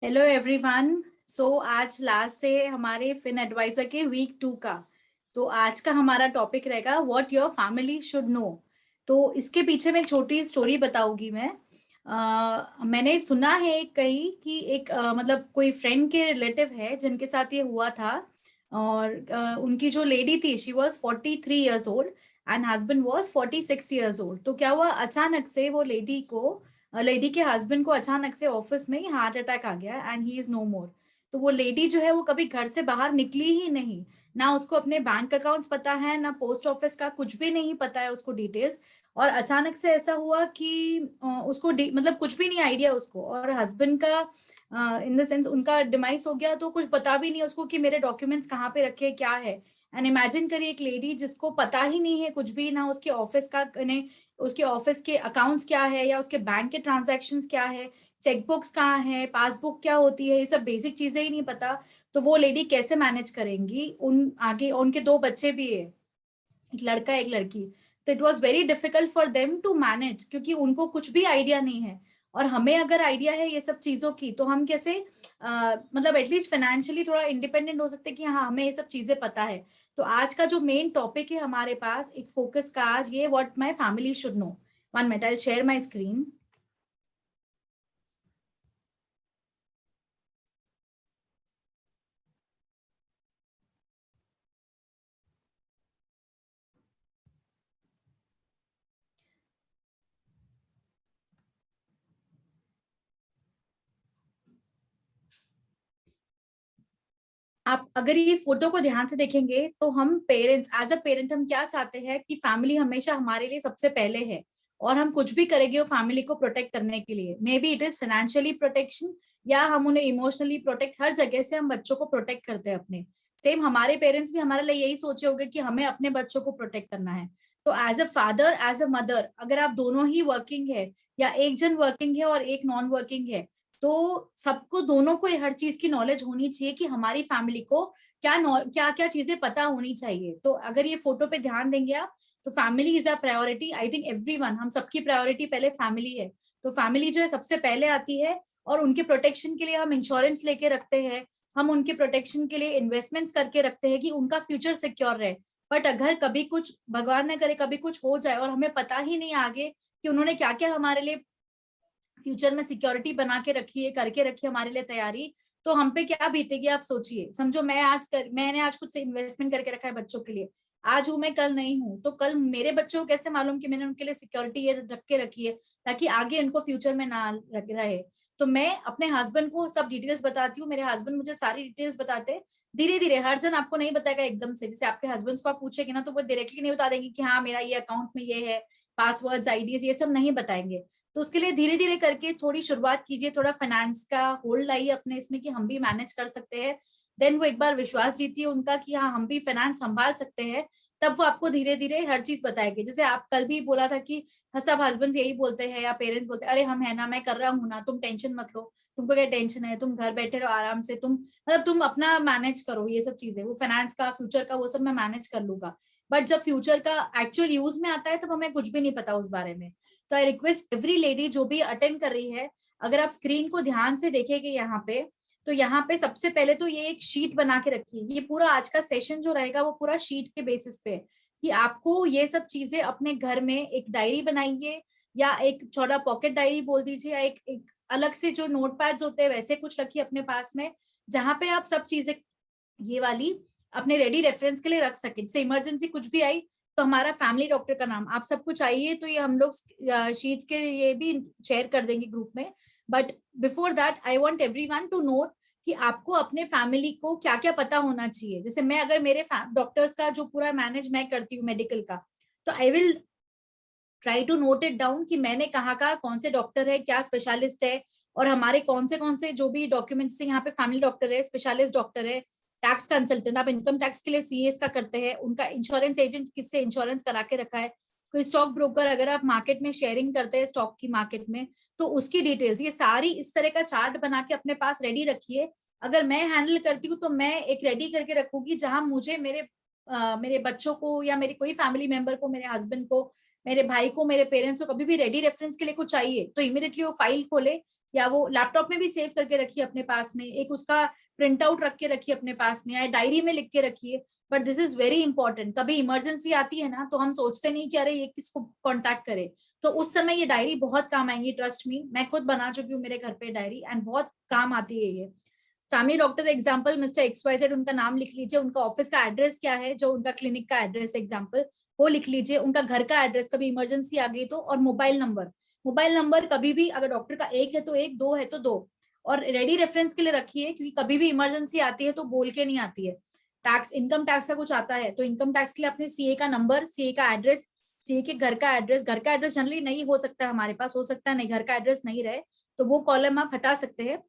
Hello everyone. आज last से हमारे फिन एडवाइजर के वीक 2 का। तो आज का हमारा टॉपिक रहेगा what your family should know. तो इसके पीछे मैं एक छोटी स्टोरी बताऊंगी मैं। मैंने सुना है कहीं कि एक मतलब कोई फ्रेंड के रिलेटिव है जिनके साथ ये हुआ था। और उनकी जो लेडी थी she was 43 years old and husband was 46 years old. तो क्या हुआ, अचानक से वो लेडी के हस्बैंड को अचानक से ऑफिस में ही हार्ट अटैक आ गया एंड ही इज नो मोर। तो वो लेडी जो है वो कभी घर से बाहर निकली ही नहीं। ना उसको अपने बैंक अकाउंट्स पता है, ना पोस्ट ऑफिस का कुछ भी नहीं पता है उसको डिटेल्स। और अचानक से ऐसा हुआ कि उसको मतलब कुछ भी नहीं आइडिया उसको, और हस्बैंड का इन द सेंस उनका डिमाइस हो गया तो कुछ पता भी नहीं उसको कि मेरे डॉक्यूमेंट्स कहाँ पे रखे क्या है। एंड इमेजिन करिए एक लेडी जिसको पता ही नहीं है कुछ भी, ना उसके ऑफिस का ने उसके ऑफिस के अकाउंट्स क्या है या उसके बैंक के ट्रांजैक्शंस क्या है, चेकबुक्स कहाँ है, पासबुक क्या होती है, ये सब बेसिक चीजें ही नहीं पता। तो वो लेडी कैसे मैनेज करेंगी? उन आगे उनके दो बच्चे भी है, एक लड़का एक लड़की। तो it was very difficult for them to manage क्योंकि उनको कुछ भी आइडिया नहीं है। और हमें अगर आइडिया है ये सब चीजों की तो हम कैसे मतलब एटलीस्ट फाइनेंशियली थोड़ा इंडिपेंडेंट हो सकते हैं कि हाँ हमें ये सब चीजें पता है। तो आज का जो मेन टॉपिक है हमारे पास एक फोकस का आज ये what my family should know. 1 minute, I will share my screen. आप अगर ये फोटो को ध्यान से देखेंगे तो हम पेरेंट्स एज अ पेरेंट हम क्या चाहते हैं कि फैमिली हमेशा हमारे लिए सबसे पहले है। और हम कुछ भी करेंगे वो फैमिली को प्रोटेक्ट करने के लिए, may be it is financially protection या हम उन्हें इमोशनली प्रोटेक्ट, हर जगह से हम बच्चों को प्रोटेक्ट करते हैं अपने। सेम हमारे पेरेंट्स भी हमारे लिए यही सोचे होंगे कि हमें अपने बच्चों को प्रोटेक्ट करना है। तो as a father as a mother अगर आप दोनों ही वर्किंग है या एक जन वर्किंग है और एक नॉन वर्किंग है, तो सबको दोनों को हर चीज की नॉलेज होनी चाहिए कि हमारी फैमिली को क्या क्या चीजें पता होनी चाहिए। तो अगर ये फोटो पे ध्यान देंगे आप, तो family is a priority. I think everyone, हम सबकी प्रायोरिटी पहले फैमिली है। तो फैमिली जो है सबसे पहले आती है। और उनके प्रोटेक्शन के लिए हम इंश्योरेंस लेके रखते हैं, हम उनके प्रोटेक्शन के लिए इन्वेस्टमेंट्स करके रखते हैं कि उनका फ्यूचर सिक्योर रहे। बट अगर कभी कुछ भगवान न करे कभी कुछ हो जाए और हमें पता ही नहीं आगे कि उन्होंने क्या क्या हमारे लिए फ्यूचर में सिक्योरिटी बना के रखी है, करके रखी है हमारे लिए तैयारी, तो हम पे क्या बीतेगी आप सोचिए। समझो मैंने आज कुछ से इन्वेस्टमेंट करके रखा है बच्चों के लिए। आज हूं मैं, कल नहीं हूं, तो कल मेरे बच्चों को कैसे मालूम कि मैंने उनके लिए सिक्योरिटी ये रख के रखी है ताकि आगे उनको फ्यूचर में ना रहे। तो मैं अपने हस्बैंड को सब डिटेल्स बताती हूँ, मेरे हस्बैंड मुझे सारी डिटेल्स बताते हैं। धीरे धीरे, हर जन आपको नहीं बताएगा एकदम से। जैसे आपके हस्बैंड को आप पूछेंगे ना तो वो डायरेक्टली नहीं बता देंगे कि हाँ मेरा ये अकाउंट में ये है, पासवर्ड्स आईडीज ये सब नहीं बताएंगे। तो उसके लिए धीरे धीरे करके थोड़ी शुरुआत कीजिए, थोड़ा फाइनेंस का होल्ड लाइए अपने इसमें कि हम भी मैनेज कर सकते हैं। देन वो एक बार विश्वास जीतिए उनका कि हाँ हम भी फाइनेंस संभाल सकते हैं। तब वो आपको धीरे धीरे हर चीज बताएंगे। जैसे आप कल भी बोला था कि हाँ, सब हस्बैंड यही बोलते हैं या पेरेंट्स बोलते हैं अरे हम है ना, मैं कर रहा हूँ ना, तुम टेंशन मत लो, तुमको क्या टेंशन है, तुम घर बैठे रहो आराम से, तुम मतलब तुम अपना मैनेज करो ये सब चीजें, वो फाइनेंस का फ्यूचर का वो सब मैं मैनेज कर लूंगा। बट जब फ्यूचर का एक्चुअल यूज में आता है तब हमें कुछ भी नहीं पता उस बारे में। तो आई रिक्वेस्ट एवरी लेडी जो भी अटेंड कर रही है, अगर आप स्क्रीन को ध्यान से देखेंगे यहाँ पे, तो यहाँ पे सबसे पहले तो ये एक शीट बना के रखिए। ये पूरा आज का सेशन जो रहेगा वो पूरा शीट के बेसिस पे है कि आपको ये सब चीजें अपने घर में एक डायरी बनाइए या एक छोटा पॉकेट डायरी बोल दीजिए, या एक अलग से जो नोट पैड्स होते हैं वैसे कुछ रखिए अपने पास में, जहां पे आप सब चीजें ये वाली अपने रेडी रेफरेंस के लिए रख सके। जैसे इमरजेंसी कुछ भी आई तो हमारा फैमिली डॉक्टर का नाम, आप सबको चाहिए तो ये हम लोग शीट्स के ये भी शेयर कर देंगे ग्रुप में। But before that I want everyone to note कि आपको अपने फैमिली को क्या क्या पता होना चाहिए। जैसे मैं अगर मेरे डॉक्टर्स का जो पूरा मैनेज मैं करती हूँ मेडिकल का, तो I will try to note it down कि मैंने कहाँ का कौन से डॉक्टर है, क्या स्पेशलिस्ट है, और हमारे कौन से जो भी डॉक्यूमेंट्स यहाँ पे फैमिली डॉक्टर है, स्पेशलिस्ट डॉक्टर है, टैक्स कंसल्टेंट, आप इनकम टैक्स के लिए सीएस का करते हैं, उनका इंश्योरेंस एजेंट किससे इंश्योरेंस करा के रखा है, कोई स्टॉक ब्रोकर अगर आप मार्केट में शेयरिंग करते हैं स्टॉक की मार्केट में, तो उसकी डिटेल्स ये सारी इस तरह का चार्ट बना के अपने पास रेडी रखिए। अगर मैं हैंडल करती हूँ तो मैं एक रेडी करके रखूंगी जहां मुझे मेरे बच्चों को या मेरे कोई फैमिली मेंबर को, मेरे हस्बैंड को, मेरे भाई को, मेरे पेरेंट्स को कभी भी रेडी रेफरेंस के लिए कुछ चाहिए तो इमीडिएटली वो फाइल खोले या वो लैपटॉप में भी सेव करके रखिए अपने पास में, एक उसका प्रिंट आउट रख के रखिए अपने पास में, या डायरी में लिख के रखिए। But this is very important, कभी इमरजेंसी आती है ना तो हम सोचते नहीं कि अरे ये किसको कॉन्टैक्ट करे, तो उस समय ये डायरी बहुत काम आएंगी। ट्रस्ट मी, मैं खुद बना चुकी हूँ मेरे घर पे डायरी, एंड बहुत काम आती है ये। Family doctor example mister XYZ, उनका नाम लिख लीजिए, उनका ऑफिस का एड्रेस क्या है, जो उनका क्लिनिक का एड्रेस एग्जाम्पल, वो लिख लीजिए, उनका घर का एड्रेस कभी इमरजेंसी आ गई तो, और मोबाइल नंबर। मोबाइल नंबर कभी भी अगर डॉक्टर का एक है तो एक, दो है तो दो, और रेडी रेफरेंस के लिए रखिए, क्योंकि कभी भी इमरजेंसी आती है तो बोल के नहीं आती है। टैक्स, इनकम टैक्स का कुछ आता है तो इनकम टैक्स के लिए अपने सीए का नंबर, सीए का एड्रेस, सीए के घर का एड्रेस, घर का एड्रेस जनरली नहीं हो सकता है हमारे पास, हो सकता है नहीं घर का एड्रेस नहीं रहे तो वो कॉलम आप हटा सकते हैं,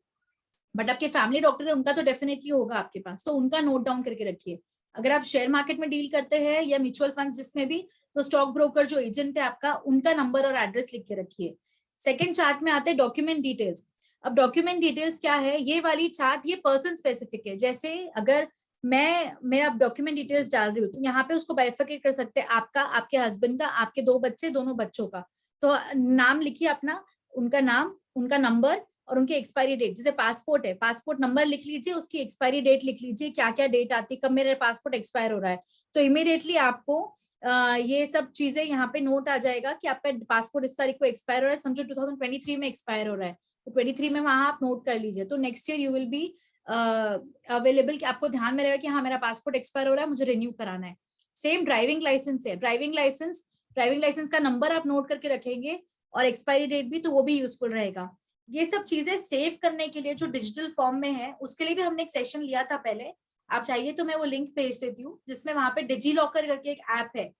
बट आपके फैमिली डॉक्टर है उनका तो डेफिनेटली होगा आपके पास, तो उनका नोट डाउन करके रखिए। अगर आप शेयर मार्केट में डील करते हैं या म्यूचुअल फंड्स जिसमें भी, तो स्टॉक ब्रोकर जो एजेंट है आपका, उनका नंबर और एड्रेस लिख के रखिए। सेकंड चार्ट में आते हैं डॉक्यूमेंट डिटेल्स। अब डॉक्यूमेंट डिटेल्स क्या है, ये वाली चार्ट ये पर्सन स्पेसिफिक है। जैसे अगर मैं मेरा डॉक्यूमेंट डिटेल्स डाल रही हूँ तो यहाँ पे उसको बाइफरकेट कर सकते हैं, आपका, आपके हस्बैंड का, आपके दो बच्चे, दोनों बच्चों का। तो नाम लिखिए अपना, उनका नाम, उनका नंबर, और उनकी एक्सपायरी डेट। जैसे पासपोर्ट है, पासपोर्ट नंबर लिख लीजिए, उसकी एक्सपायरी डेट लिख लीजिए, क्या क्या डेट आती है, कब मेरा पासपोर्ट एक्सपायर हो रहा है, तो इमीडिएटली आपको ये सब चीजें यहाँ पे नोट आ जाएगा कि आपका पासपोर्ट इस तारीख को एक्सपायर हो रहा है, समझो 2023 में एक्सपायर हो रहा है, तो 23 में वहां आप नोट कर लीजिए, तो next year you will be available, कि आपको ध्यान में रहेगा कि हाँ मेरा पासपोर्ट एक्सपायर हो रहा है, मुझे रिन्यू कराना है। सेम ड्राइविंग लाइसेंस है, ड्राइविंग लाइसेंस का नंबर आप नोट करके रखेंगे, और एक्सपायरी डेट भी, तो वो भी यूजफुल रहेगा। ये सब चीजें सेव करने के लिए जो डिजिटल फॉर्म में है, उसके लिए भी हमने एक सेशन लिया था पहले, आप चाहिए तो मैं वो लिंक भेज देती हूँ, जिसमें वहां पे डिजी लॉकर करके एक ऐप है,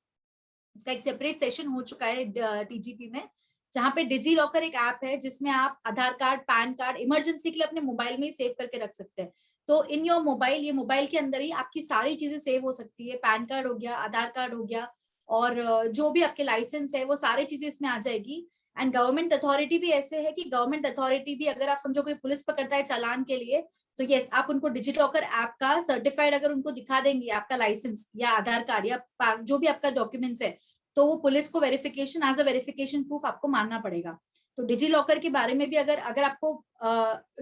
उसका एक सेपरेट सेशन हो चुका है टीजीपी में, जहाँ पे डिजी लॉकर एक ऐप है जिसमें आप आधार कार्ड, पैन कार्ड इमरजेंसी के लिए अपने मोबाइल में ही सेव करके रख सकते हैं। तो इन योर मोबाइल, ये मोबाइल के अंदर ही आपकी सारी चीजें सेव हो सकती है, पैन कार्ड हो गया, आधार कार्ड हो गया, और जो भी आपके लाइसेंस है वो सारी चीजें इसमें आ जाएगी। एंड गवर्नमेंट अथॉरिटी भी ऐसे है कि गवर्नमेंट अथॉरिटी भी, अगर आप समझो कोई पुलिस पकड़ता है चालान के लिए, तो यस आप उनको डिजिलॉकर ऐप का सर्टिफाइड अगर उनको दिखा देंगे आपका लाइसेंस या आधार कार्ड या पास जो भी आपका डॉक्यूमेंट्स है, तो वो पुलिस को verification as a verification proof आपको मानना पड़ेगा। तो डिजी लॉकर के बारे में भी अगर अगर आपको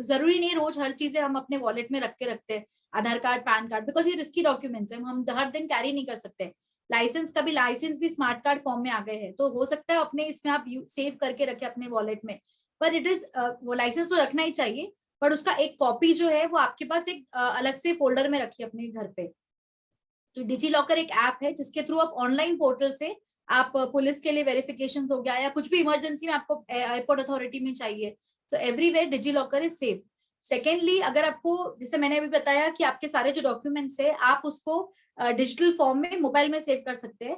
जरूरी नहीं रोज हर चीजें हम अपने वॉलेट में रख के रखते हैं, आधार कार्ड, पैन कार्ड, बिकॉज ये रिस्की डॉक्यूमेंट्स है, हम हर दिन कैरी नहीं कर सकते। लाइसेंस का भी, लाइसेंस भी स्मार्ट कार्ड फॉर्म में आ गए हैं, तो हो सकता है अपने इसमें आप सेव करके रखे अपने वॉलेट में, पर इट इज वो लाइसेंस तो रखना ही चाहिए, पर उसका एक कॉपी जो है वो आपके पास एक अलग से फोल्डर में रखिए अपने घर पे। तो डिजी लॉकर एक ऐप है जिसके थ्रू आप ऑनलाइन पोर्टल से आप पुलिस के लिए वेरिफिकेशन हो गया या कुछ भी इमरजेंसी में आपको एयरपोर्ट अथॉरिटी में चाहिए, तो everywhere DigiLocker is safe. Secondly, अगर आपको, जैसे मैंने अभी बताया कि आपके सारे जो डॉक्यूमेंट्स है आप उसको डिजिटल फॉर्म में मोबाइल में सेव कर सकते हैं,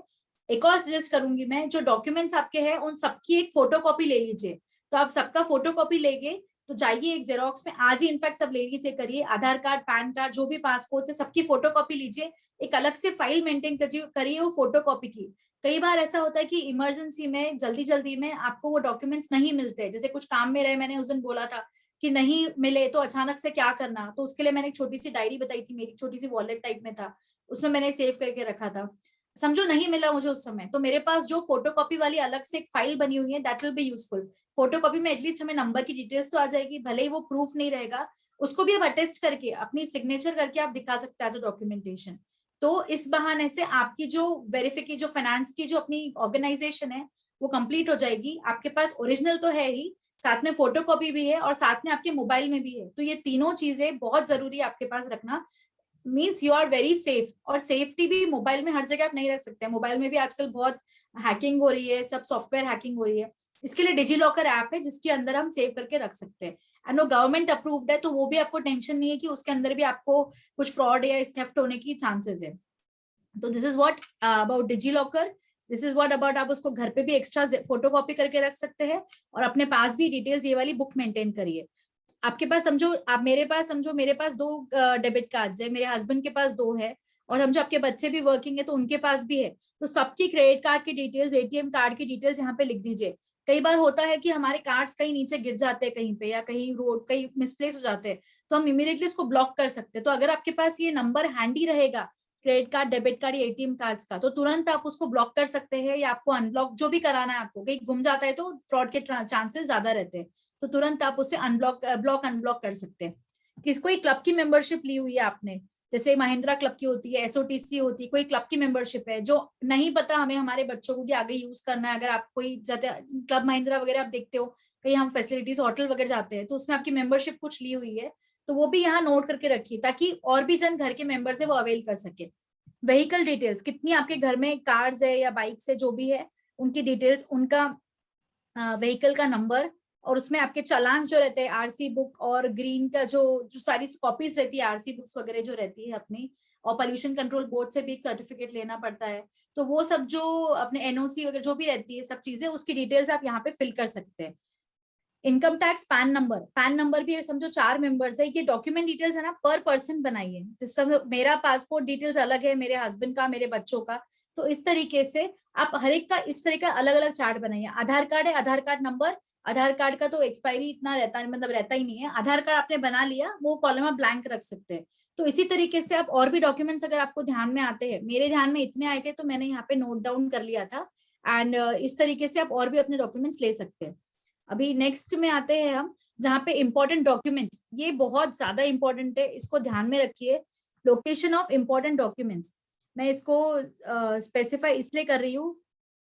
एक और सजेस्ट करूंगी मैं, जो डॉक्यूमेंट्स आपके हैं उन सबकी एक फोटो कॉपी ले लीजिए। तो आप सबका फोटो कॉपी लेंगे तो जाइए एक जेरोक्स में, आज ही इनफैक्ट सब ले लीजिए, करिए, आधार कार्ड, पैन कार्ड, जो भी पासपोर्ट है सबकी फोटो कॉपी लीजिए, एक अलग से फाइल मेंटेन करिए वो फोटो कॉपी की। कई बार ऐसा होता है कि इमरजेंसी में, जल्दी जल्दी में आपको वो डॉक्यूमेंट्स नहीं मिलते, जैसे कुछ काम में रहे, मैंने उस दिन बोला था कि नहीं मिले तो अचानक से क्या करना, तो उसके लिए मैंने एक छोटी सी डायरी बताई थी, मेरी छोटी सी वॉलेट टाइप में था, उसमें मैंने सेव करके रखा था। समझो नहीं मिला मुझे उस समय, तो मेरे पास जो फोटो कॉपी वाली अलग से एक फाइल बनी हुई है, that will be useful. Photo copy में एटलीस्ट हमें नंबर की डिटेल्स तो आ जाएगी, भले ही वो प्रूफ नहीं रहेगा, उसको भी आप अटेस्ट करके अपनी सिग्नेचर करके आप दिखा सकते हैं एज अ डॉक्यूमेंटेशन। तो इस बहाने से आपकी जो वेरिफिकेशन, जो फाइनेंस की जो अपनी ऑर्गेनाइजेशन है वो कंप्लीट हो जाएगी, आपके पास ओरिजिनल तो है ही, साथ में फोटो कॉपी भी है और साथ में आपके मोबाइल में भी है, तो ये तीनों चीजें बहुत जरूरी है आपके पास रखना, means you are very safe. और सेफ्टी भी मोबाइल में हर जगह आप नहीं रख सकते, मोबाइल में भी आजकल बहुत हैकिंग हो रही है, सब सॉफ्टवेयर हैकिंग हो रही है, इसके लिए डिजी लॉकर ऐप है जिसके अंदर हम सेव करके रख सकते हैं, एंड वो गवर्नमेंट अप्रूव्ड है, तो वो भी आपको टेंशन नहीं है कि उसके अंदर भी आपको कुछ फ्रॉड या थेफ्ट होने की चांसेस है। तो this is what about DigiLocker, this is what about, आप उसको घर पे भी एक्स्ट्रा फोटो कॉपी करके रख सकते हैं, और अपने पास भी डिटेल्स ये वाली बुक मेंटेन करिए। आपके पास समझो, आप मेरे पास समझो, मेरे पास दो डेबिट कार्ड्स है, मेरे हस्बैंड के पास दो है, और समझो आपके बच्चे भी वर्किंग है तो उनके पास भी है, तो सबकी क्रेडिट कार्ड की डिटेल्स, एटीएम कार्ड की डिटेल्स यहाँ पे लिख दीजिए। कई बार होता है कि हमारे कार्ड्स कहीं नीचे गिर जाते हैं कहीं पे, या कहीं रोड कहीं मिसप्लेस हो जाते हैं, तो हम इमीडिएटली इसको ब्लॉक कर सकते हैं। तो अगर आपके पास ये नंबर हैंडी रहेगा, क्रेडिट कार्ड, डेबिट कार्ड या एटीएम कार्ड्स का, तो तुरंत आप उसको ब्लॉक कर सकते हैं, या आपको अनब्लॉक जो भी कराना है, आपको कहीं गुम जाता है तो फ्रॉड के चांसेस ज्यादा रहते हैं। तो तुरंत आप उसे अनब्लॉक कर सकते हैं। कोई क्लब की मेंबरशिप ली हुई है आपने, जैसे महिंद्रा क्लब की होती है, एसओटीसी होती है, कोई क्लब की मेंबरशिप है जो नहीं पता हमें हमारे बच्चों को कि आगे यूज करना है, अगर आप कोई क्लब महिंद्रा वगैरह आप देखते हो कहीं हम फैसिलिटीज होटल वगैरह जाते हैं तो उसमें आपकी मेंबरशिप कुछ ली हुई है, तो वो भी यहाँ नोट करके रखिए ताकि और भी जन घर के मेंबर्स है वो अवेल कर सके। व्हीकल डिटेल्स, कितनी आपके घर में कार्स है या बाइक्स है जो भी है, उनकी डिटेल्स, उनका व्हीकल का नंबर, और उसमें आपके चालान जो रहते हैं, आरसी बुक और ग्रीन का जो जो सारी कॉपीज रहती है आरसी बुक्स वगैरह जो रहती है अपनी, और पोल्यूशन कंट्रोल बोर्ड से भी एक सर्टिफिकेट लेना पड़ता है, तो वो सब जो अपने एनओसी वगैरह जो भी रहती है सब चीजें, उसकी डिटेल्स आप यहाँ पे फिल कर सकते हैं। इनकम टैक्स, पैन नंबर भी समझो 4 मेंबर्स है, ये डॉक्यूमेंट डिटेल्स है ना पर पर्सन बनाइए, जिस समय मेरा पासपोर्ट डिटेल्स अलग है, मेरे हस्बैंड का, मेरे बच्चों का, तो इस तरीके से आप हर एक का इस तरह का अलग अलग चार्ट बनाइए। आधार कार्ड है, आधार कार्ड नंबर, आधार कार्ड का तो एक्सपायरी इतना रहता है, मतलब रहता ही नहीं है, आधार कार्ड आपने बना लिया वो कॉलम आप ब्लैंक रख सकते हैं। तो इसी तरीके से आप और भी डॉक्यूमेंट्स अगर आपको ध्यान में आते हैं, मेरे ध्यान में इतने आए थे तो मैंने यहाँ पे नोट डाउन कर लिया था, एंड इस तरीके से आप और भी अपने डॉक्यूमेंट्स ले सकते हैं। अभी नेक्स्ट में आते हैं हम, जहाँ पे इंपॉर्टेंट डॉक्यूमेंट्स, ये बहुत ज्यादा इंपॉर्टेंट है, इसको ध्यान में रखिए। लोकेशन ऑफ इंपॉर्टेंट डॉक्यूमेंट्स, मैं इसको स्पेसिफाई इसलिए कर रही हूँ,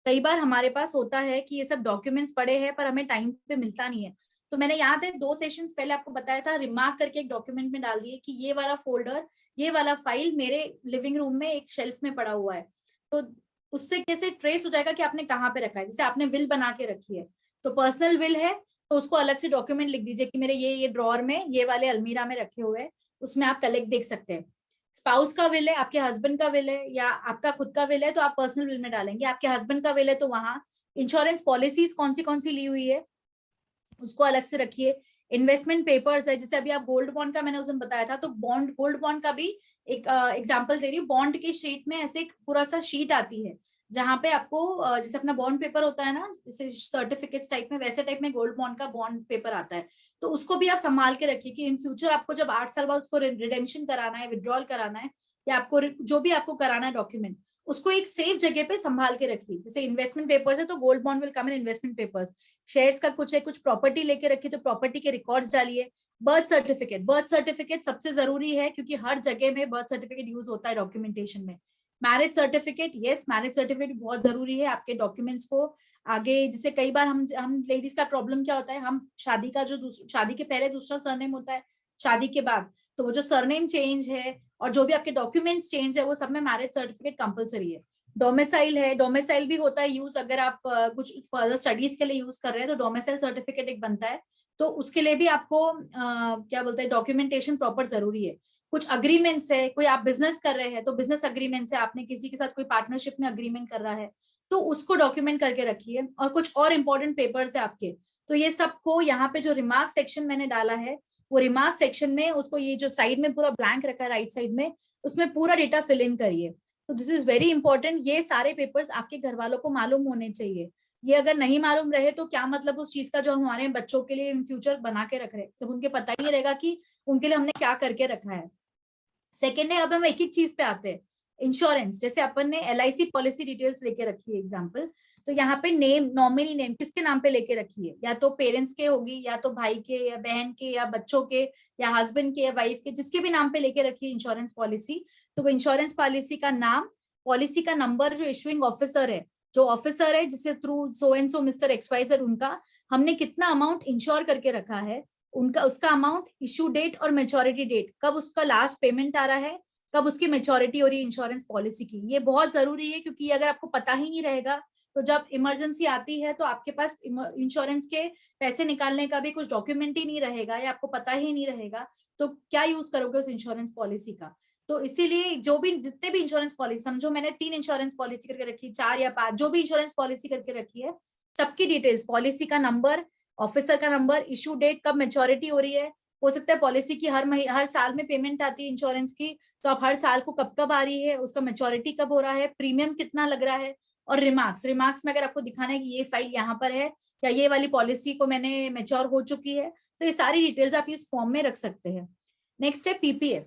कई बार हमारे पास होता है कि ये सब डॉक्यूमेंट्स पड़े हैं पर हमें टाइम पे मिलता नहीं है, तो मैंने यहाँ पे 2 सेशंस पहले आपको बताया था, रिमार्क करके एक डॉक्यूमेंट में डाल दिए कि ये वाला फोल्डर, ये वाला फाइल मेरे लिविंग रूम में एक शेल्फ में पड़ा हुआ है, तो उससे कैसे ट्रेस हो जाएगा कि आपने कहाँ पे रखा है। जैसे आपने विल बना के रखी है, तो पर्सनल विल है तो उसको अलग से डॉक्यूमेंट लिख दीजिए कि मेरे ये ड्रॉर में ये वाले अलमीरा में रखे हुए हैं, उसमें आप कलेक्ट देख सकते हैं। स्पाउस का विल है, आपके हस्बैंड का विल है या आपका खुद का विल है तो आप पर्सनल विल में डालेंगे, आपके हस्बैंड का विल है तो वहां इंश्योरेंस पॉलिसीज कौन सी ली हुई है उसको अलग से रखिए। इन्वेस्टमेंट पेपर्स है, जैसे अभी आप गोल्ड बॉन्ड का मैंने उस दिन बताया था, तो गोल्ड बॉन्ड का भी एक एग्जांपल दे रही हूँ। बॉन्ड के शीट में ऐसे एक पूरा सा शीट आती है जहाँ पे आपको जैसे अपना बॉन्ड पेपर होता है ना, जैसे सर्टिफिकेट्स टाइप में, वैसे टाइप में गोल्ड बॉन्ड का बॉन्ड पेपर आता है, तो उसको भी आप संभाल के रखिए कि इन फ्यूचर आपको जब 8 साल बाद उसको रिडेम्पशन कराना है, विड्रॉल कराना है, या आपको जो भी आपको कराना है डॉक्यूमेंट, उसको एक सेफ जगह पे संभाल के रखिए। जैसे इन्वेस्टमेंट पेपर्स है तो gold bond will come in investment papers, shares का कुछ है, कुछ प्रॉपर्टी लेके रखी तो प्रॉपर्टी के रिकॉर्ड्स डालिए। बर्थ सर्टिफिकेट सबसे जरूरी है क्योंकि हर जगह में बर्थ सर्टिफिकेट यूज होता है डॉक्यूमेंटेशन में। Marriage certificate, yes marriage certificate बहुत जरूरी है आपके डॉक्यूमेंट्स को आगे, जिससे कई बार हम लेडीज का प्रॉब्लम क्या होता है, हम शादी का जो शादी के पहले दूसरा सरनेम होता है, शादी के बाद तो वो जो सरनेम चेंज है और जो भी आपके डॉक्यूमेंट्स चेंज है वो सब में मैरिज सर्टिफिकेट कंपलसरी है। डोमिसाइल है, डोमिसाइल भी होता है यूज, अगर आप कुछ फर्दर स्टडीज के लिए यूज कर रहे हैं तो डोमिसाइल सर्टिफिकेट एक बनता है, तो उसके लिए भी आपको क्या बोलते हैं डॉक्यूमेंटेशन प्रॉपर जरूरी है। कुछ अग्रीमेंट्स है, कोई आप बिजनेस कर रहे हैं तो बिजनेस अग्रीमेंट्स है, आपने किसी के साथ कोई पार्टनरशिप में अग्रीमेंट कर रहा है तो उसको डॉक्यूमेंट करके रखिए। और कुछ और इंपॉर्टेंट पेपर्स है आपके, तो ये सबको यहाँ पे जो रिमार्क सेक्शन मैंने डाला है, वो रिमार्क सेक्शन में उसको ये जो साइड में पूरा ब्लैंक रखा है राइट साइड में, उसमें पूरा डेटा फिल इन करिए। तो दिस इज वेरी इंपॉर्टेंट, ये सारे पेपर्स आपके घर वालों को मालूम होने चाहिए। ये अगर नहीं मालूम रहे तो क्या मतलब उस चीज का जो हमारे बच्चों के लिए इन फ्यूचर बना के रख रहे हैं, जब उनके पता ही नहीं रहेगा कि उनके लिए हमने क्या करके रखा है। सेकेंड है, अब हम एक एक चीज पे आते हैं। इंश्योरेंस, जैसे अपन ने एलआईसी पॉलिसी डिटेल्स लेके रखी है एग्जाम्पल, तो यहाँ पे नेम, नॉमिनी नेम किसके नाम पे लेके रखी है, या तो पेरेंट्स के होगी, या तो भाई के या बहन के या बच्चों के या हस्बैंड के या वाइफ के, जिसके भी नाम पे लेके रखी है इंश्योरेंस पॉलिसी, तो वो इंश्योरेंस पॉलिसी का नाम, पॉलिसी का नंबर, जो इशुइंग ऑफिसर है, जो ऑफिसर है जिससे through so and so mister एक्सवाइजर, उनका हमने कितना अमाउंट इंश्योर करके रखा है, उनका उसका अमाउंट, इशू डेट और मेच्योरिटी डेट, कब उसका लास्ट पेमेंट आ रहा है, कब उसकी मेच्योरिटी हो रही है इंश्योरेंस पॉलिसी की। ये बहुत जरूरी है क्योंकि अगर आपको पता ही नहीं रहेगा तो जब इमरजेंसी आती है तो आपके पास इंश्योरेंस के पैसे निकालने का भी कुछ डॉक्यूमेंट ही नहीं रहेगा या आपको पता ही नहीं रहेगा, तो क्या यूज करोगे उस इंश्योरेंस पॉलिसी का। तो इसीलिए जो भी जितने भी इंश्योरेंस पॉलिसी, समझो मैंने 3 इंश्योरेंस पॉलिसी करके रखी, 4 या 5, जो भी इंश्योरेंस पॉलिसी करके रखी है, सबकी डिटेल्स, पॉलिसी का नंबर, ऑफिसर का नंबर, इशू डेट, कब मेच्योरिटी हो रही है, हो सकता है पॉलिसी की हर साल में पेमेंट आती है इंश्योरेंस की, तो आप हर साल को कब कब आ रही है, उसका मेच्योरिटी कब हो रहा है, प्रीमियम कितना लग रहा है, और रिमार्क्स में अगर आपको दिखाना है कि ये फाइल यहाँ पर है या ये वाली पॉलिसी को मैंने मेच्योर हो चुकी है, तो ये सारी डिटेल्स आप इस फॉर्म में रख सकते हैं। नेक्स्ट है पीपीएफ।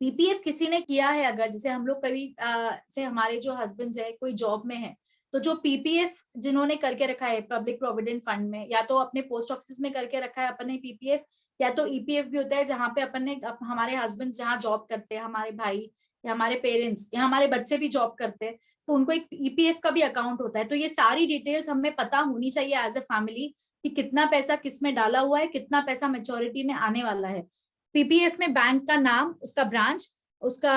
पीपीएफ किसी ने किया है, अगर जैसे हम लोग कभी से हमारे जो हस्बैंड्स है कोई जॉब में है तो जो पीपीएफ जिन्होंने करके रखा है पब्लिक प्रोविडेंट फंड में, या तो अपने पोस्ट ऑफिस में करके रखा है अपने पीपीएफ, या तो ईपीएफ भी होता है जहाँ पे अपन ने हमारे हस्बैंड जहाँ जॉब करते हैं, हमारे भाई या हमारे पेरेंट्स या हमारे बच्चे भी जॉब करते हैं, तो उनको एक ईपीएफ का भी अकाउंट होता है। तो ये सारी डिटेल्स हमें पता होनी चाहिए एज ए फैमिली कि कितना पैसा किस में डाला हुआ है, कितना पैसा मेच्योरिटी में आने वाला है। पीपीएफ में बैंक का नाम, उसका ब्रांच, उसका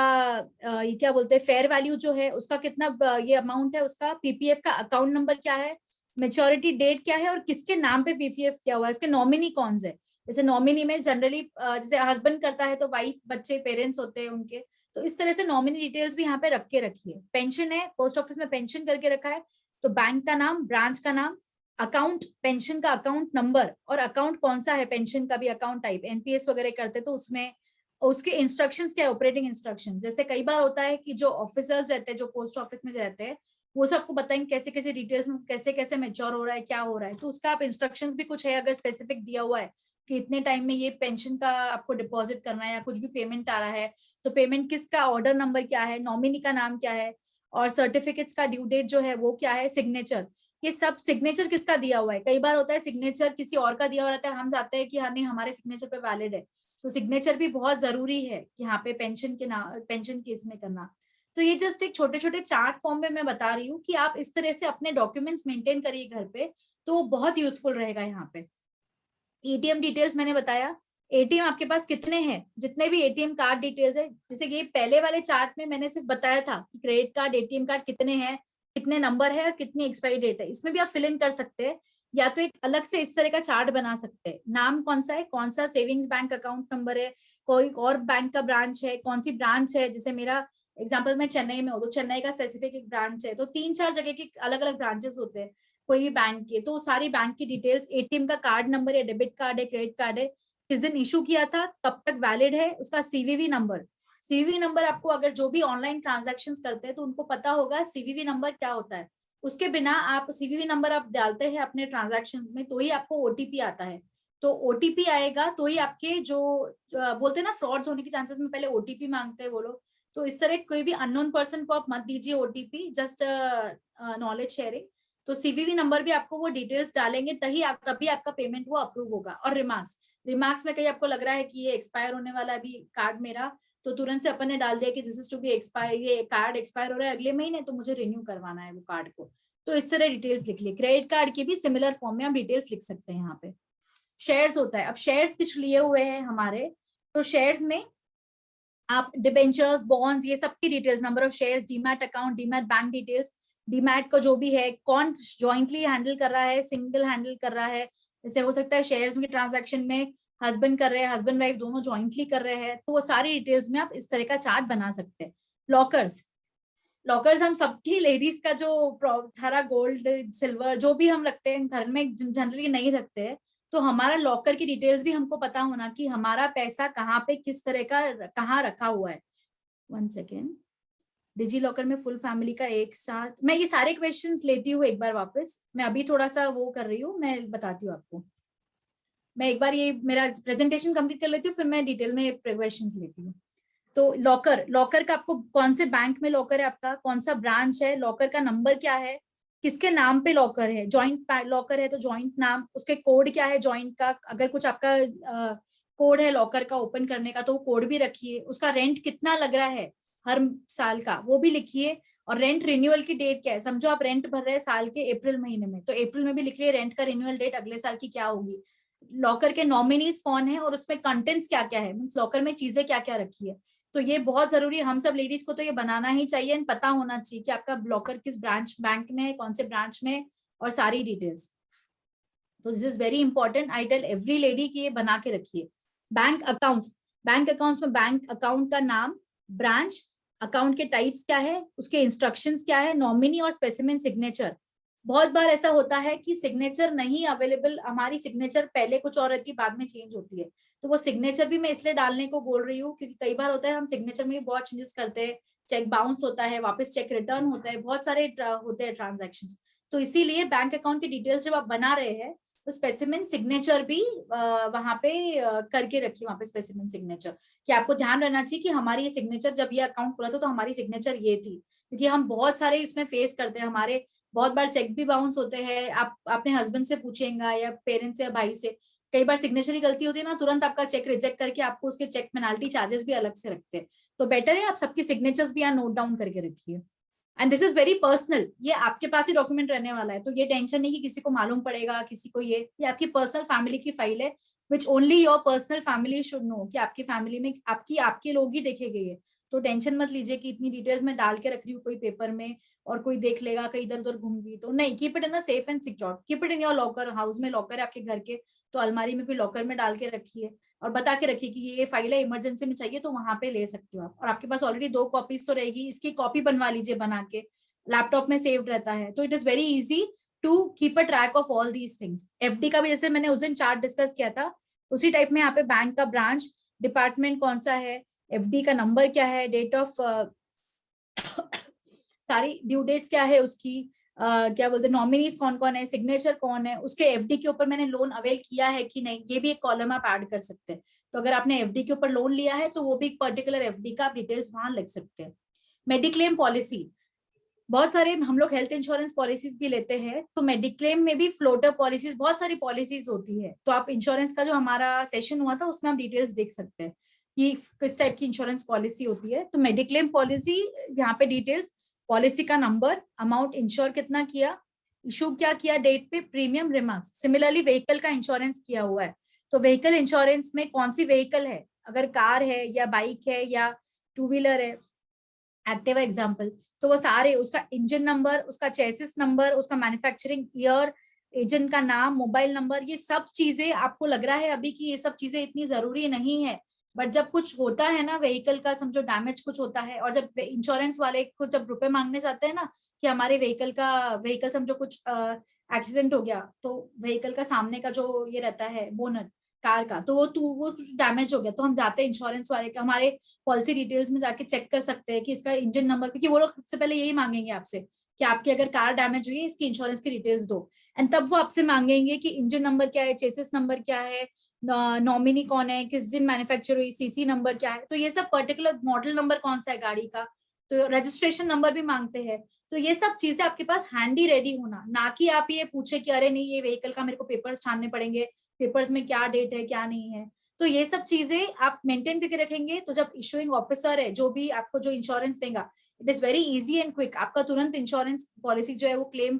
ये क्या बोलते हैं फेयर वैल्यू जो है उसका कितना ये अमाउंट है उसका, पीपीएफ का अकाउंट नंबर क्या है, मेच्योरिटी डेट क्या है और किसके नाम पे पीपीएफ किया हुआ है, इसके नॉमिनी कौन से। जैसे नॉमिनी में जनरली जैसे हस्बैंड करता है तो वाइफ, बच्चे, पेरेंट्स होते हैं उनके, तो इस तरह से नॉमिनी डिटेल्स भी यहाँ पे रख के रखिए। पेंशन है, पोस्ट ऑफिस में पेंशन करके रखा है, तो बैंक का नाम, ब्रांच का नाम, अकाउंट, पेंशन का अकाउंट नंबर, और अकाउंट कौन सा है, पेंशन का भी अकाउंट टाइप, एनपीएस वगैरह करते तो उसमें उसके इंस्ट्रक्शंस क्या है, ऑपरेटिंग इंस्ट्रक्शंस। जैसे कई बार होता है कि जो ऑफिसर्स रहते हैं, जो पोस्ट ऑफिस में रहते हैं, वो सबको बताएंगे कैसे कैसे डिटेल्स में कैसे कैसे मेच्योर हो रहा है, क्या हो रहा है, तो उसका आप इंस्ट्रक्शंस भी कुछ है अगर स्पेसिफिक दिया हुआ है कि इतने टाइम में ये पेंशन का आपको डिपॉजिट करना है या कुछ भी पेमेंट आ रहा है, तो पेमेंट किसका, ऑर्डर नंबर क्या है, नॉमिनी का नाम क्या है, और सर्टिफिकेट्स का ड्यू डेट जो है वो क्या है, सिग्नेचर, ये सब सिग्नेचर किसका दिया हुआ है। कई बार होता है सिग्नेचर किसी और का दिया हुआ रहता है, हम चाहते हैं कि हाँ नहीं हमारे सिग्नेचर पे वैलिड है, तो सिग्नेचर भी बहुत जरूरी है कि यहाँ पे पेंशन के पेंशन केस में करना। तो ये जस्ट एक छोटे छोटे चार्ट फॉर्म में मैं बता रही हूँ कि आप इस तरह से अपने डॉक्यूमेंट्स मेंटेन करिए घर पे, तो बहुत यूजफुल रहेगा यहाँ पे। एटीएम डिटेल्स मैंने बताया, एटीएम आपके पास कितने हैं, जितने भी एटीएम कार्ड डिटेल्स है, जैसे ये पहले वाले चार्ट में मैंने सिर्फ बताया था कि क्रेडिट कार्ड, एटीएम कार्ड कितने हैं, कितने नंबर है और कितनी एक्सपायरी डेट है, इसमें भी आप फिल इन कर सकते हैं, या तो एक अलग से इस तरह का चार्ट बना सकते हैं, नाम कौन सा है, कौन सा सेविंग्स बैंक अकाउंट नंबर है, कोई और बैंक का ब्रांच है, कौन सी ब्रांच है, जैसे मेरा एग्जाम्पल मैं चेन्नई में हूँ तो चेन्नई का स्पेसिफिक एक ब्रांच है, तो 3-4 जगह के अलग अलग ब्रांचेस होते हैं कोई भी बैंक के, तो सारी बैंक की डिटेल्स, एटीएम का कार्ड नंबर या डेबिट कार्ड है, क्रेडिट कार्ड है, किस दिन इशू किया था, कब तक वैलिड है, उसका सीवीवी नंबर। सीवीवी नंबर आपको अगर जो भी ऑनलाइन ट्रांजैक्शंस करते हैं तो उनको पता होगा सीवीवी नंबर क्या होता है, उसके बिना आप सीवीवी नंबर आप डालते हैं अपने ट्रांजैक्शंस में तो ही आपको ओटीपी आता है, तो ओटीपी आएगा तो ही आपके जो बोलते हैं ना फ्रॉड्स होने के चांसेस में पहले ओटीपी मांगते हैं वो लोग, तो इस तरह कोई भी अननोन पर्सन को आप मत दीजिए ओटीपी, जस्ट नॉलेज शेयरिंग। तो सीवीवी नंबर भी आपको वो डिटेल्स डालेंगे तभी आपका पेमेंट वो अप्रूव होगा। और रिमार्क्स, रिमार्क्स में कहीं आपको लग रहा है कि ये एक्सपायर होने वाला है अभी कार्ड मेरा, तो तुरंत से अपन ने डाल दिया कि this is to be expire, ये कार्ड एक्सपायर हो रहा है अगले महीने तो मुझे रिन्यू करवाना है वो कार्ड को, तो इस तरह डिटेल्स लिख लिए। क्रेडिट कार्ड की भी सिमिलर फॉर्म में हम डिटेल्स लिख सकते हैं यहाँ पे। शेयर्स होता है, अब शेयर्स कुछ लिए हुए हैं हमारे, तो शेयर्स में आप डिबेंचर्स, बॉन्ड्स, ये सब की details, number of shares, demat account, demat bank details, demat का जो भी है कौन ज्वाइंटली हैंडल कर रहा है, सिंगल हैंडल कर रहा है, जैसे हो सकता है शेयर्स में ट्रांजैक्शन में हस्बैंड कर रहे हैं, हस्बैंड वाइफ दोनों ज्वाइंटली कर रहे हैं, तो वो सारी डिटेल्स में आप इस तरह का चार्ट बना सकते हैं। लॉकर्स, लॉकर्स हम सबकी लेडीज का जो सारा गोल्ड सिल्वर जो भी हम रखते हैं घर में जनरली नहीं रखते हैं, तो हमारा लॉकर की डिटेल्स भी हमको पता होना कि हमारा पैसा कहाँ पे किस तरह का कहाँ रखा हुआ है। 1 सेकेंड, डिजी लॉकर में फुल फैमिली का एक साथ, मैं ये सारे क्वेश्चंस लेती हूँ एक बार वापस, मैं अभी थोड़ा सा वो कर रही हूँ, मैं बताती हूँ आपको, मैं एक बार ये मेरा प्रेजेंटेशन कंप्लीट कर लेती हूँ फिर मैं डिटेल में क्वेश्चंस लेती हूँ। तो लॉकर, लॉकर का आपको कौन से बैंक में लॉकर है आपका, कौन सा ब्रांच है, लॉकर का नंबर क्या है, किसके नाम पे लॉकर है, जॉइंट लॉकर है तो जॉइंट नाम, उसके कोड क्या है जॉइंट का, अगर कुछ आपका कोड है लॉकर का ओपन करने का तो वो कोड भी रखिए, उसका रेंट कितना लग रहा है हर साल का वो भी लिखिए, और रेंट रिन्यूअल की डेट क्या है, समझो आप रेंट भर रहे हैं साल के अप्रैल महीने में, तो अप्रैल में भी लिख लिए रेंट का रिन्यूअल डेट अगले साल की क्या होगी, लॉकर के नॉमिनीज कौन है और उसमें कंटेंट्स क्या क्या है, मीन्स लॉकर में चीजें क्या क्या रखी है, तो ये बहुत जरूरी है, हम सब लेडीज को तो ये बनाना ही चाहिए एंड पता होना चाहिए कि आपका ब्लॉकर किस ब्रांच बैंक में है, कौन से ब्रांच में, और सारी डिटेल्स। तो this is very important, I tell every lady की ये बना के रखिए। बैंक अकाउंट्स, बैंक अकाउंट्स में बैंक अकाउंट का नाम, ब्रांच, अकाउंट के टाइप्स क्या है, उसके इंस्ट्रक्शंस क्या है, नॉमिनी और स्पेसिमेन सिग्नेचर। बहुत बार ऐसा होता है कि सिग्नेचर नहीं अवेलेबल, हमारी सिग्नेचर पहले कुछ और रहती है बाद में चेंज होती है, तो वो सिग्नेचर भी मैं इसलिए डालने को बोल रही हूँ क्योंकि कई बार होता है हम सिग्नेचर में भी बहुत चेंजेस करते हैं, चेक बाउंस होता है, वापस चेक रिटर्न होता है, बहुत सारे होते हैं ट्रांजेक्शन, तो इसीलिए बैंक अकाउंट की डिटेल्स जब आप बना रहे हैं तो स्पेसिमेन सिग्नेचर भी वहां पे करके रखिए, वहां पे स्पेसिमेन सिग्नेचर, कि आपको ध्यान रहना चाहिए कि हमारी ये सिग्नेचर जब ये अकाउंट खुला था तो हमारी सिग्नेचर ये थी, क्योंकि हम बहुत सारे इसमें फेस करते हैं, हमारे बहुत बार चेक भी बाउंस होते हैं, आप अपने हस्बैंड से पूछेंगे या पेरेंट्स या भाई से, कई बार सिग्नेचर की गलती होती है ना, तुरंत आपका चेक रिजेक्ट करके आपको उसके चेक पेनाल्टी चार्जेस भी अलग से रखते हैं। तो बेटर है आप सबकी सिग्नेचर्स भी यहाँ नोट डाउन करके रखिए। And this is very personal, ये आपके पास ही डॉक्यूमेंट रहने वाला है, तो ये टेंशन नहीं कि किसी को मालूम पड़ेगा, किसी को ये आपकी पर्सनल फैमिली की फाइल है, which only your personal family should know, कि आपकी फैमिली में आपके लोग ही देखे गए है। तो टेंशन मत लीजिए कि इतनी डिटेल्स मैं डाल के रख रही हूँ कोई पेपर में और कोई देख लेगा, कहीं इधर उधर घूमगी तो नहीं। Keep it in a safe and secure, keep it in your locker, house में लॉकर है आपके घर के, तो अलमारी में कोई लॉकर में डाल के रखिए और बता के रखिए कि ये फाइल है, इमरजेंसी में चाहिए तो वहां पे ले सकते हो आप। और आपके पास ऑलरेडी 2 कॉपीज तो रहेगी, इसकी कॉपी बनवा लीजिए बना के, लैपटॉप में सेव्ड रहता है, तो it is very easy to keep a track of all these things. FD का भी जैसे मैंने उस दिन चार्ट डिस्कस किया था, उसी टाइप में यहाँ पे बैंक का ब्रांच, डिपार्टमेंट कौन सा है, एफडी का नंबर क्या है, डेट ऑफ सारी ड्यू डेट्स क्या है उसकी, क्या बोलते हैं नॉमिनीज कौन कौन है, सिग्नेचर कौन है, उसके एफडी के ऊपर मैंने लोन अवेल किया है कि नहीं, ये भी एक कॉलम आप ऐड कर सकते हैं। तो अगर आपने एफडी के ऊपर लोन लिया है तो वो भी एक पर्टिकुलर एफडी का आप डिटेल्स वहां लिख सकते हैं। मेडिक्लेम पॉलिसी, बहुत सारे हम लोग हेल्थ इंश्योरेंस पॉलिसीज भी लेते हैं, तो मेडिक्लेम में भी फ्लोटर पॉलिसीज, बहुत सारी पॉलिसीज होती है। तो आप इंश्योरेंस का जो हमारा सेशन हुआ था उसमें आप डिटेल्स देख सकते हैं कि किस टाइप की इंश्योरेंस पॉलिसी होती है। तो मेडिक्लेम पॉलिसी, यहाँ पे डिटेल्स, पॉलिसी का नंबर, अमाउंट इंश्योर कितना किया, इशू क्या किया डेट पे, प्रीमियम, रिमार्क्स। सिमिलरली व्हीकल का इंश्योरेंस किया हुआ है, तो व्हीकल इंश्योरेंस में कौन सी व्हीकल है, अगर कार है या बाइक है या टू व्हीलर है, एक्टिवा एग्जाम्पल, तो वो सारे, उसका इंजन नंबर, उसका चेसिस नंबर, उसका मैन्युफैक्चरिंग ईयर, एजेंट का नाम, मोबाइल नंबर, ये सब चीजें आपको लग रहा है अभी कि ये सब चीजें इतनी जरूरी नहीं है, बट जब कुछ होता है ना व्हीकल का, समझो डैमेज कुछ होता है, और जब इंश्योरेंस वाले को जब रुपए मांगने जाते हैं ना कि हमारे व्हीकल समझो कुछ एक्सीडेंट हो गया, तो व्हीकल का सामने का जो ये रहता है बोनट कार का, तो वो कुछ डैमेज हो गया, तो हम जाते हैं इंश्योरेंस वाले का, हमारे पॉलिसी डिटेल्स में जाके चेक कर सकते हैं कि इसका इंजन नंबर, क्योंकि वो लोग सबसे पहले यही मांगेंगे आपसे कि आपकी अगर कार डैमेज हुई है इसकी इंश्योरेंस की डिटेल्स दो। एंड तब वो आपसे मांगेंगे कि इंजन नंबर क्या है, चेसिस नंबर क्या है, नॉमिनी कौन है, किस दिन मैन्युफैक्चर हुई, सीसी नंबर क्या है, तो ये सब पर्टिकुलर मॉडल नंबर कौन सा है गाड़ी का, तो रजिस्ट्रेशन नंबर भी मांगते हैं। तो ये सब चीजें आपके पास हैंडी रेडी होना, ना कि आप ये पूछे कि अरे नहीं ये व्हीकल का मेरे को पेपर्स छानने पड़ेंगे, पेपर्स में क्या डेट है क्या नहीं है। तो ये सब चीजें आप मेंटेन करके रखेंगे, तो जब इशुइंग ऑफिसर है जो भी आपको जो इंश्योरेंस देगा, it is very easy and quick, आपका तुरंत इंश्योरेंस पॉलिसी जो है वो क्लेम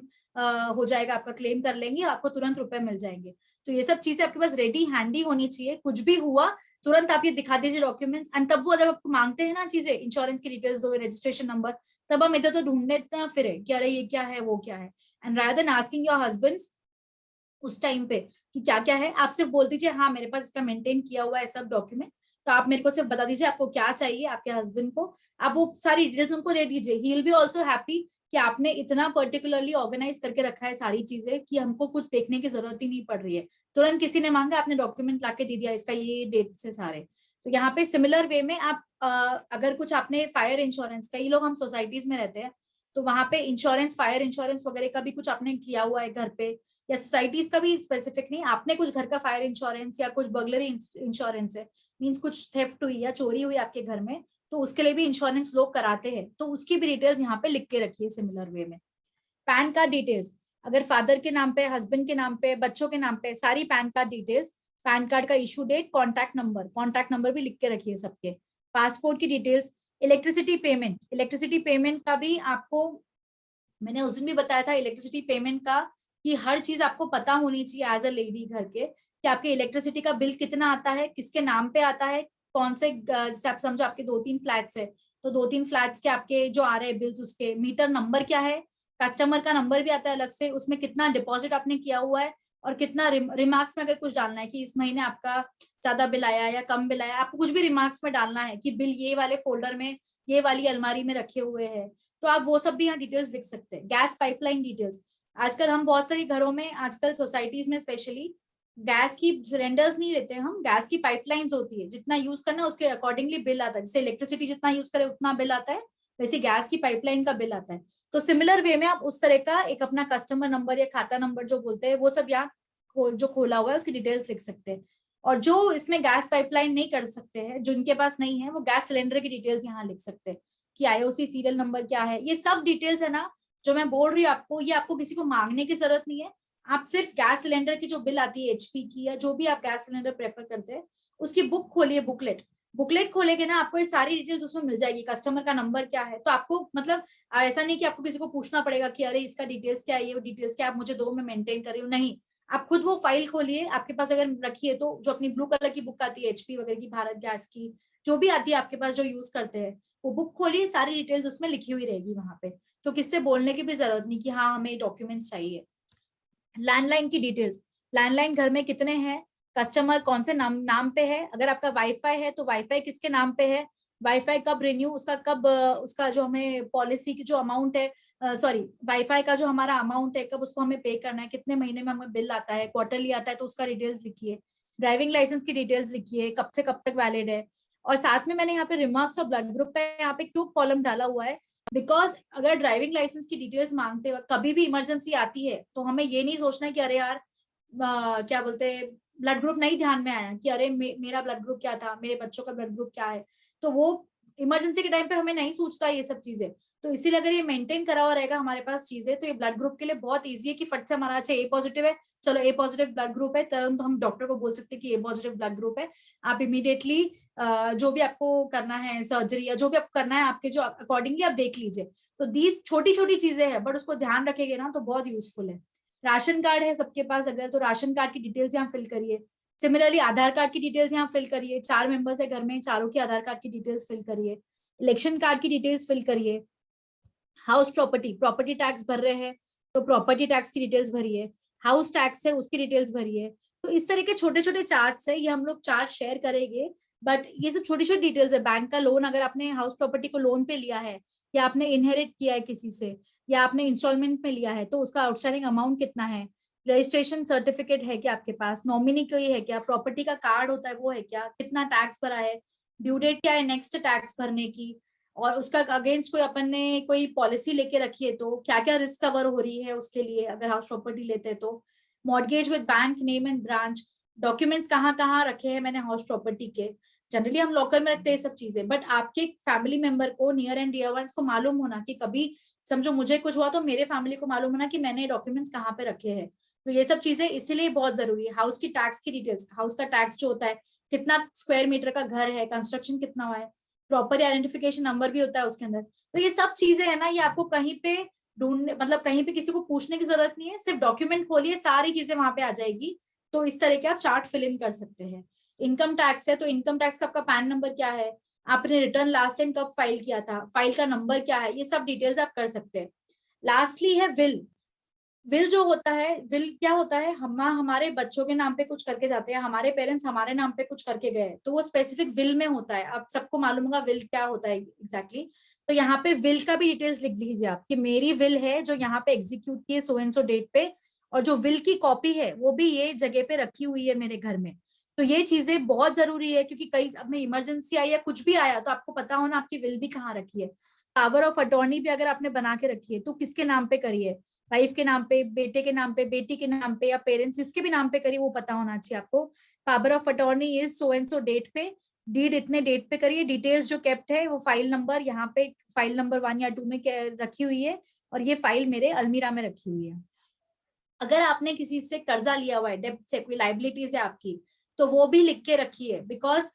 हो जाएगा, आपका क्लेम कर लेंगे, आपको तुरंत रुपए मिल जाएंगे। तो ये सब चीजें आपके पास रेडी हैंडी होनी चाहिए, कुछ भी हुआ तुरंत आप ये दिखा दीजिए डॉक्यूमेंट्स, एंड तब वो जब आपको मांगते हैं ना चीजें, इंश्योरेंस की डिटेल्स दो, रजिस्ट्रेशन नंबर, तब हम इधर तो ढूंढने इतना फिरे कि अरे ये क्या है वो क्या है। And rather than asking your husband's उस टाइम पे कि क्या क्या है, आप सिर्फ बोल दीजिए हाँ मेरे पास इसका मेंटेन किया हुआ है सब डॉक्यूमेंट, तो आप मेरे को सिर्फ बता दीजिए आपको क्या चाहिए आपके हस्बैंड को, आप वो सारी डिटेल्स उनको दे दीजिए, he will be also happy कि आपने इतना पर्टिकुलरली ऑर्गेनाइज करके रखा है सारी चीजें कि हमको कुछ देखने की जरूरत ही नहीं पड़ रही है, तुरंत किसी ने मांगा आपने डॉक्यूमेंट लाके दे दिया इसका ये डेट से सारे। तो यहाँ पे सिमिलर वे में आप अगर कुछ आपने फायर इंश्योरेंस, कई लोग हम सोसाइटीज में रहते हैं, तो वहां पे इंश्योरेंस, फायर इंश्योरेंस वगैरह का भी कुछ आपने किया हुआ है घर पे, या सोसाइटीज का भी स्पेसिफिक नहीं, आपने कुछ घर का फायर इंश्योरेंस या कुछ बर्गलरी इंश्योरेंस है, मीन्स कुछ थेफ्ट हुई या चोरी हुई आपके घर में, तो उसके लिए भी इंश्योरेंस लोग कराते हैं, तो उसकी भी डिटेल्स यहाँ पे लिख के रखिए सिमिलर वे में। पैन कार्ड डिटेल्स, अगर फादर के नाम पे, हस्बैंड के नाम पे, बच्चों के नाम पे, सारी pan card details, pan card का इशू डेट, कॉन्टैक्ट नंबर भी लिख के रखिए सबके, पासपोर्ट की डिटेल्स, इलेक्ट्रिसिटी पेमेंट का भी आपको मैंने उस दिन भी बताया था, इलेक्ट्रिसिटी पेमेंट का कि हर चीज आपको पता होनी चाहिए एज अ लेडी घर के, कि आपके इलेक्ट्रिसिटी का बिल कितना आता है, किसके नाम पे आता है, कौन से जैसे आप समझो आपके 2-3 फ्लैट्स है, तो 2-3 फ्लैट्स के आपके जो आ रहे हैं बिल्स, उसके मीटर नंबर क्या है, कस्टमर का नंबर भी आता है अलग से, उसमें कितना डिपॉजिट आपने किया हुआ है, और कितना रिमार्क्स में अगर कुछ डालना है कि इस महीने आपका ज्यादा बिल आया या कम बिल आया, आपको कुछ भी रिमार्क्स में डालना है कि बिल ये वाले फोल्डर में, ये वाली अलमारी में रखे हुए हैं, तो आप वो सब भी यहाँ डिटेल्स लिख सकते हैं। गैस पाइपलाइन डिटेल्स, आजकल हम बहुत सारी घरों में, आजकल सोसाइटीज में स्पेशली गैस की सिलेंडर्स नहीं लेते, हम गैस की पाइपलाइंस होती है, जितना यूज करना उसके अकॉर्डिंगली बिल आता है, जैसे इलेक्ट्रिसिटी जितना यूज करे उतना बिल आता है, वैसे गैस की पाइपलाइन का बिल आता है। तो सिमिलर वे में आप उस तरह का एक अपना कस्टमर नंबर या खाता नंबर जो बोलते हैं वो सब यहाँ जो खोला हुआ है उसकी डिटेल्स लिख सकते हैं। और जो इसमें गैस पाइपलाइन नहीं कर सकते हैं, जो इनके पास नहीं है, वो गैस सिलेंडर की डिटेल्स यहाँ लिख सकते हैं कि आईओसी सीरियल नंबर क्या है, ये सब डिटेल्स है ना जो मैं बोल रही हूँ आपको, ये आपको किसी को मांगने की जरूरत नहीं है। आप सिर्फ गैस सिलेंडर की जो बिल आती है एचपी की, या जो भी आप गैस सिलेंडर प्रेफर करते हैं, उसकी बुक खोलिए, बुकलेट बुकलेट खोलेगे ना, आपको ये सारी डिटेल्स उसमें मिल जाएगी। कस्टमर का नंबर क्या है, तो आपको मतलब ऐसा नहीं कि आपको किसी को पूछना पड़ेगा कि अरे इसका डिटेल्स क्या है, ये डिटेल्स क्या आप मुझे दो, मैं मेंटेन कर रही हूँ, नहीं। आप खुद वो फाइल खोलिए, आपके पास अगर रखी है तो, जो अपनी ब्लू कलर की बुक आती है एचपी वगैरह की, भारत गैस की, जो भी आती है आपके पास जो यूज करते हैं, वो बुक खोलिए, सारी डिटेल्स उसमें लिखी हुई रहेगी वहां पे। तो किससे बोलने की भी जरूरत नहीं कि हाँ हमें डॉक्यूमेंट्स चाहिए। लैंडलाइन की डिटेल्स, लैंडलाइन घर में कितने हैं, कस्टमर कौन से नाम पे है, अगर आपका वाईफाई है तो वाईफाई किसके नाम पे है, वाईफाई कब रिन्यू, उसका कब उसका जो हमें पॉलिसी की जो अमाउंट है, सॉरी वाईफाई का जो हमारा अमाउंट है कब उसको हमें पे करना है, कितने महीने में हमें बिल आता है, क्वार्टरली आता है तो उसका डिटेल्स लिखिए। ड्राइविंग लाइसेंस की डिटेल्स लिखिए, कब से कब तक वैलिड है। और साथ में मैंने यहाँ पे रिमार्क्स और ब्लड ग्रुप का यहाँ पे क्यों कॉलम डाला हुआ है, बिकॉज अगर ड्राइविंग लाइसेंस की डिटेल्स मांगते वक्त कभी भी इमरजेंसी आती है, तो हमें ये नहीं सोचना कि अरे यार क्या बोलते हैं, ब्लड ग्रुप नहीं ध्यान में आया कि अरे मेरा ब्लड ग्रुप क्या था, मेरे बच्चों का ब्लड ग्रुप क्या है। तो वो इमरजेंसी के टाइम पे हमें नहीं सोचता ये सब चीजें। तो इसीलिए अगर ये मेंटेन करा हुआ रहेगा हमारे पास चीजें, तो ये ब्लड ग्रुप के लिए बहुत ईजी है कि फट से हमारा अच्छा ए पॉजिटिव है, चलो ए पॉजिटिव ब्लड ग्रुप है, तुरंत हम डॉक्टर को बोल सकते हैं कि ए पॉजिटिव ब्लड ग्रुप है। आप इमीडिएटली जो भी आपको करना है सर्जरी या जो भी आपको करना है आपके जो अकॉर्डिंगली आप देख लीजिए। तो दीज छोटी छोटी चीजें हैं, बट उसको ध्यान रखेंगे ना तो बहुत यूजफुल है। राशन कार्ड है सबके पास अगर, तो राशन कार्ड की डिटेल्स यहाँ फिल करिए। सिमिलरली आधार कार्ड की डिटेल्स यहाँ फिल करिए, 4 मेंबर्स है घर में, चारों की आधार कार्ड की डिटेल्स फिल करिए। इलेक्शन कार्ड की डिटेल्स फिल करिए। हाउस प्रॉपर्टी, प्रॉपर्टी टैक्स भर रहे हैं तो प्रॉपर्टी टैक्स की डिटेल्स भरिए। हाउस टैक्स है उसकी डिटेल्स भरिए। तो इस तरह के छोटे छोटे चार्ट्स है, ये हम लोग चार्ट शेयर करेंगे। बट ये सब छोटी छोटी डिटेल्स है। बैंक का लोन, अगर आपने हाउस प्रॉपर्टी को लोन पे लिया है, या आपने इनहेरिट किया है किसी से, या आपने इंस्टॉलमेंट में लिया है, तो उसका आउटस्टैंडिंग अमाउंट कितना है, रजिस्ट्रेशन सर्टिफिकेट है क्या आपके पास, नॉमिनी कोई है क्या, प्रॉपर्टी का कार्ड होता है वो है क्या, कितना टैक्स भरा है, ड्यू डेट क्या है नेक्स्ट टैक्स भरने की, और उसका अगेंस्ट कोई अपन ने कोई पॉलिसी लेके रखी है तो क्या क्या रिस्क कवर हो रही है उसके लिए, अगर हाउस प्रॉपर्टी लेते हैं तो। Mortgage with bank name and branch, documents कहाँ कहाँ रखे हैं मैंने हाउस प्रॉपर्टी के। जनरली हम लॉकर में रखते हैं सब चीजें, बट आपके फैमिली मेंबर को, नियर एंड डियर वंस को मालूम होना कि कभी समझो मुझे कुछ हुआ तो मेरे फैमिली को मालूम होना कि मैंने डॉक्यूमेंट्स कहाँ पे रखे हैं। तो ये सब चीजें इसीलिए बहुत जरूरी है। हाउस की टैक्स की डिटेल्स, हाउस का टैक्स जो होता है, कितना स्क्वायर मीटर का घर है, कंस्ट्रक्शन कितना हुआ है, प्रॉपर आइडेंटिफिकेशन नंबर भी होता है उसके अंदर। तो ये सब चीजें है ना, ये आपको कहीं पे ढूंढने, मतलब कहीं पे किसी को पूछने की जरूरत नहीं है, सिर्फ डॉक्यूमेंट खोलिए सारी चीजें वहां पे आ जाएगी। तो इस तरह के आप चार्ट फिल इन कर सकते हैं। इनकम टैक्स है तो इनकम टैक्स का आपका पैन नंबर क्या है, आपने रिटर्न लास्ट टाइम कब फाइल किया था, फाइल का नंबर क्या है, ये सब डिटेल्स आप कर सकते हैं। लास्टली है विल। विल जो होता है, विल क्या होता है, हम हमारे बच्चों के नाम पे कुछ करके जाते हैं, हमारे पेरेंट्स हमारे नाम पे कुछ करके गए, तो वो स्पेसिफिक विल में होता है। आप सबको मालूम होगा विल क्या होता है एग्जैक्टली तो यहाँ पे विल का भी डिटेल्स लिख लीजिए आप कि मेरी विल है जो यहाँ पे एग्जीक्यूट की है सो एंड सो डेट पे, और जो विल की कॉपी है वो भी ये जगह पे रखी हुई है मेरे घर में। तो ये चीजें बहुत जरूरी है, क्योंकि कई अपने इमरजेंसी आई या कुछ भी आया तो आपको पता होना आपकी विल भी कहाँ रखी है। पावर ऑफ अटॉर्नी भी अगर आपने बना के रखी है तो किसके नाम पे करिए, वाइफ के नाम पे, बेटे के नाम पे, बेटी के नाम पे, या पेरेंट्स जिसके भी नाम पे करिए वो पता होना चाहिए आपको। Power of attorney is so and so date पे, डीड इतने डेट पे करिए, डिटेल्स जो केप्ट है वो फाइल नंबर यहाँ पे फाइल नंबर 1 या 2 में रखी हुई है, और ये फाइल मेरे अलमीरा में रखी हुई है। अगर आपने किसी से कर्जा लिया हुआ है, डेब्ट से कोई लाइबिलिटीज है आपकी, तो वो भी लिख के रखिए। बिकॉज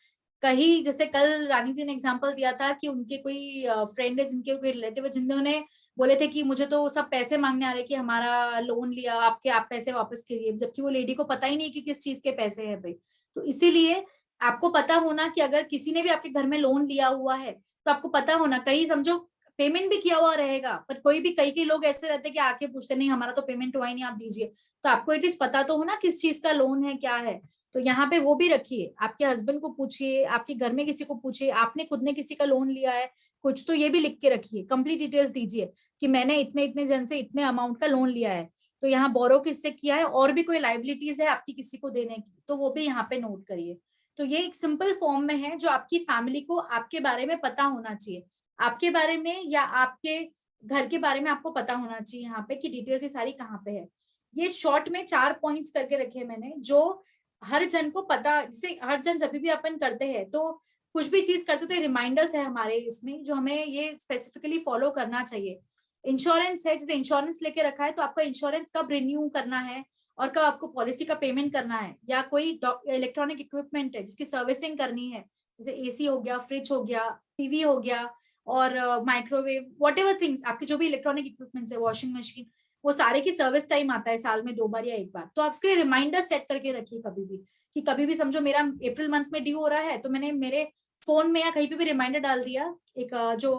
कहीं जैसे कल रानी दी ने एग्जांपल दिया था कि उनके कोई फ्रेंड है, जिनके कोई रिलेटिव है, जिन्होंने बोले थे कि मुझे तो सब पैसे मांगने आ रहे कि हमारा लोन लिया आपके, आप पैसे वापस करिए, जबकि वो लेडी को पता ही नहीं कि किस चीज के पैसे हैं भाई। तो इसीलिए आपको पता होना कि अगर किसी ने भी आपके घर में लोन लिया हुआ है तो आपको पता होना, कहीं समझो पेमेंट भी किया हुआ रहेगा पर कोई भी, कई कई लोग ऐसे रहते हैं कि आके पूछते नहीं हमारा तो पेमेंट हुआ ही नहीं आप दीजिए। तो आपको एटलीस्ट पता तो हो ना किस चीज का लोन है क्या है। तो यहाँ पे वो भी रखिए, आपके हस्बैंड को पूछिए, आपके घर में किसी को पूछिए, आपने खुद ने किसी का लोन लिया है कुछ, तो ये भी लिख के रखिए, कंप्लीट डिटेल्स दीजिए कि मैंने इतने इतने जन से इतने अमाउंट का लोन लिया है, तो यहाँ बोरो किससे किया है, और भी कोई लाइबिलिटीज है आपकी किसी को देने की तो वो भी यहाँ पे नोट करिए। तो ये एक सिंपल फॉर्म में है जो आपकी फैमिली को आपके बारे में पता होना चाहिए, आपके बारे में या आपके घर के बारे में आपको पता होना चाहिए यहाँ पे कि डिटेल्स ये सारी कहाँ पे है। ये शॉर्ट में 4 पॉइंट्स करके रखे मैंने, जो हर जन को पता, जैसे हर जन जब भी अपन करते हैं तो कुछ भी चीज करते तो ये रिमाइंडर्स है हमारे इसमें जो हमें ये स्पेसिफिकली फॉलो करना चाहिए। इंश्योरेंस है, जैसे इंश्योरेंस लेके रखा है तो आपका इंश्योरेंस कब रिन्यू करना है और कब आपको पॉलिसी का पेमेंट करना है, या कोई इलेक्ट्रॉनिक इक्विपमेंट है जिसकी सर्विसिंग करनी है, जैसे एसी हो गया, फ्रिज हो गया, टीवी हो गया, और माइक्रोवेव, वॉट एवर थिंग्स, आपके जो भी इलेक्ट्रॉनिक इक्विपमेंट्स है, वॉशिंग मशीन, वो सारे की सर्विस टाइम आता है साल में 2 बार या 1 बार। तो आप उसके रिमाइंडर सेट करके रखिए कभी भी, कि कभी भी समझो मेरा अप्रैल मंथ में ड्यू हो रहा है, तो मैंने मेरे फोन में या कहीं पे भी रिमाइंडर डाल दिया, एक जो